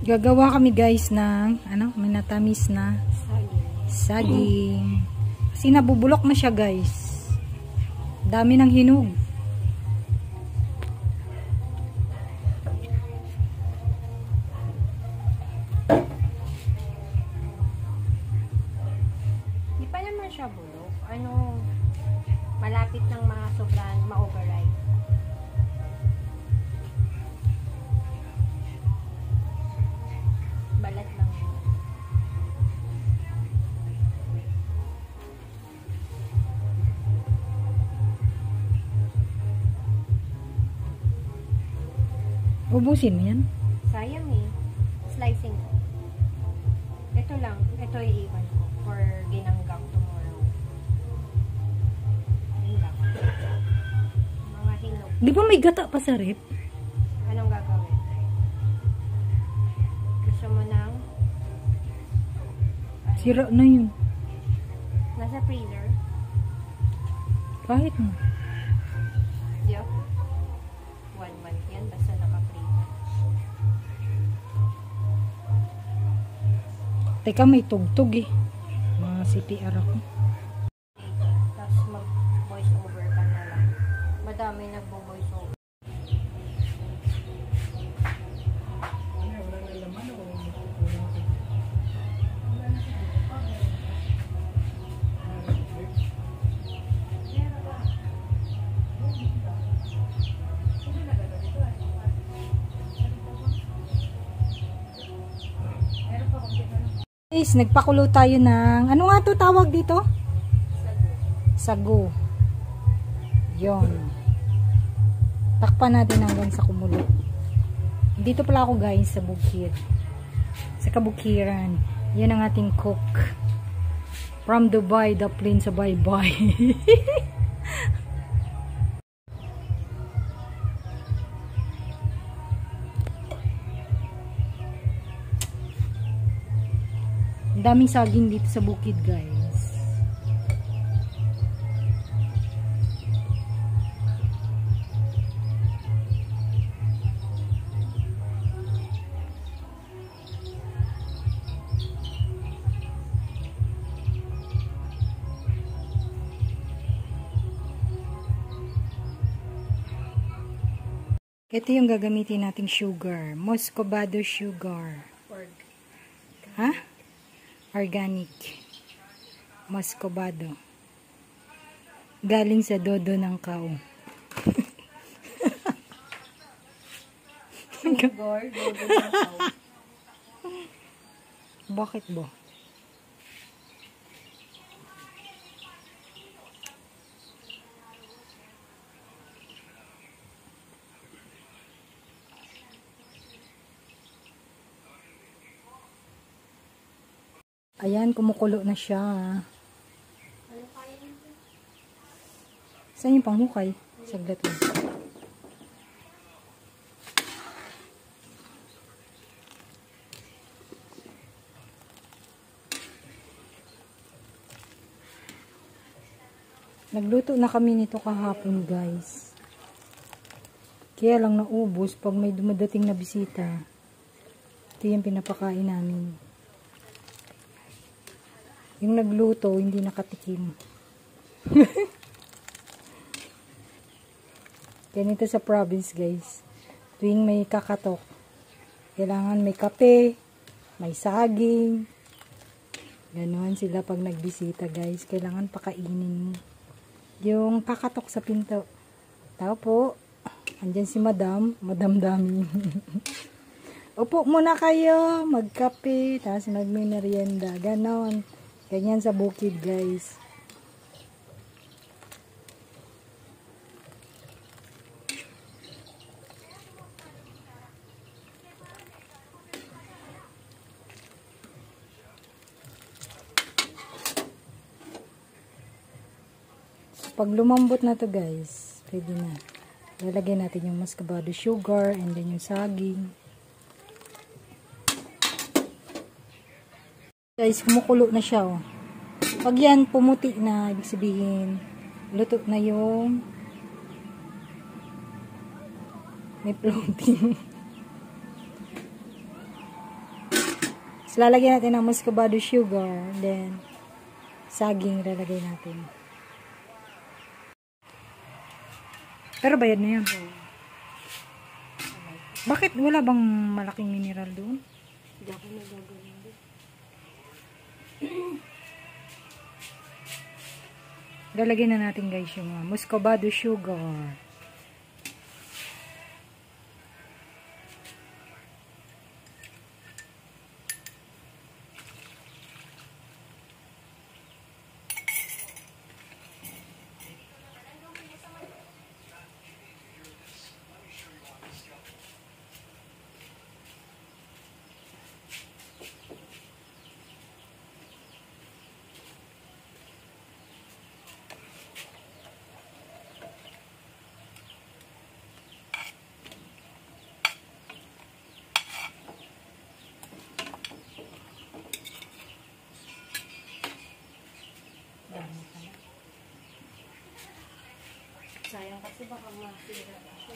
Gagawa kami guys ng minatamis na saging. Kasi nabubulok na siya guys. Dami ng hinog. Di pa naman siya bulok. Malapit ng mga sobrang ma-override. Balat lang. Ubusin mo yan? Sayang eh. Slicing ko. Ito lang. Ito iiwan ko for ginanggang tomorrow. Yun lang. Mga hinog. Di ba may gata pa sa rep? Anong gagawin? Gusto mo ng Sira na yun. nasa freezer? Kahit na. Yup. 1 month yan. Basta naka-freezer. Teka, may tugtog eh. Mga CPR ako. Tapos mag-voice over ka na lang. Madami nagbo-voice over. Guys, nagpakulo tayo ng, ano nga to tawag dito? Sagu. Yon. Takpan natin hanggang sa kumulo. Dito pala ako guys, sa bukid. Sa kabukiran. Yan ang ating cook. From Dubai, the plane sa bye-bye. Daming saging dito sa bukid guys. Ito yung gagamitin nating sugar. Muscovado sugar. Ha? Organic. Muscovado. Galing sa dodo ng kao. Bakit ba? Ayan, kumukulo na siya. Saan yung panghukay? Saglit lang. Nagluto na kami nito kahapon guys. Kaya lang naubos pag may dumadating na bisita. Ito yung pinapakain namin. Yung nagluto, hindi nakatikim. Ganito sa province, guys. Tuwing may kakatok, kailangan may kape, may saging. Ganon sila pag nagbisita, guys. Kailangan pakainin mo. Yung kakatok sa pinto. Tao po. Andyan si Madam. Madam Dami. Upo muna kayo. Magkape. Tapos magmimerienda. Ganon. Ganyan sa bukid guys. Pag lumambot na to guys, pwede na. Lalagyan natin yung muscovado sugar and then yung saging. Guys, kumukulo na siya oh. Pag yan pumuti na, ibig sabihin luto na yung may floating. So, lalagyan natin ng muscovado sugar. Then, saging lalagay natin. Pero bayad na yan. Bakit wala bang malaking mineral doon? Hindi ako nagagawin din. Lalagyan na natin guys yung muscovado sugar. Sayang kasi baka masira ako.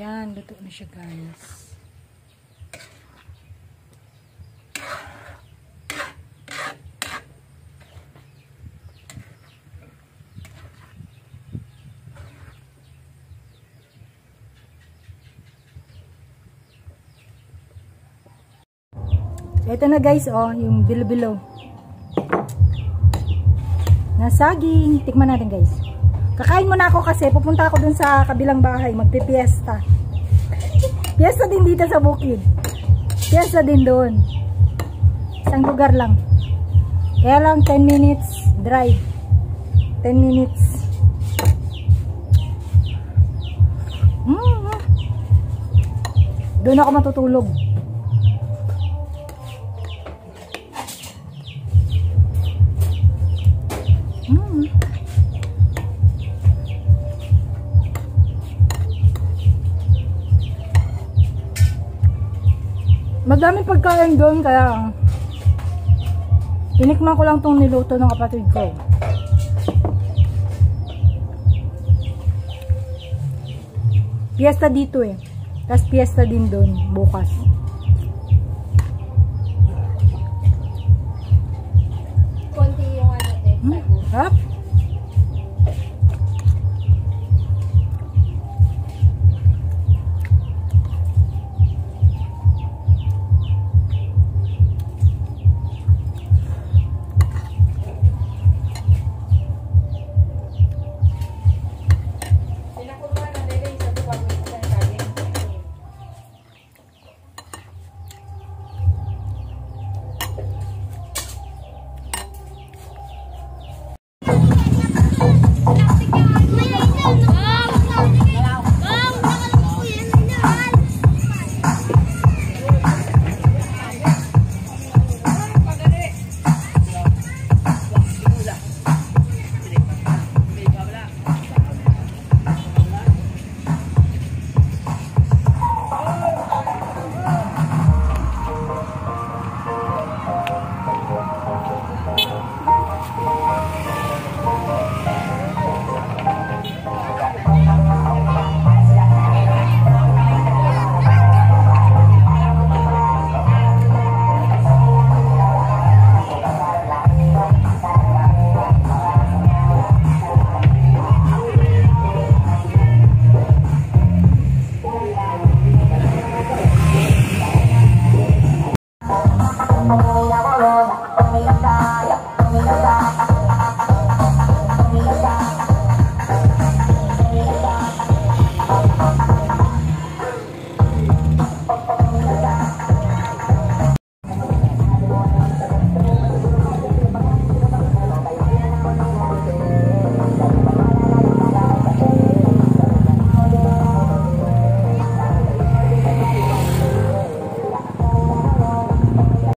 Yan, luto na siya guys. Ito na guys, oh, yung bilo-bilo na saging. Tikman natin guys. Kakain muna ako kasi pupunta ako dun sa kabilang bahay, magpipiesta. Piesta din dito sa bukid. Piesta din doon. Isang lugar lang. Kaya lang 10 minutes drive. 10 minutes. Doon ako matutulog. Madaming pagkain doon kaya tinikman ko lang tong niluto ng kapatid ko. Fiesta dito eh. Tapos fiesta din doon bukas. Konti yung ano din. Hap?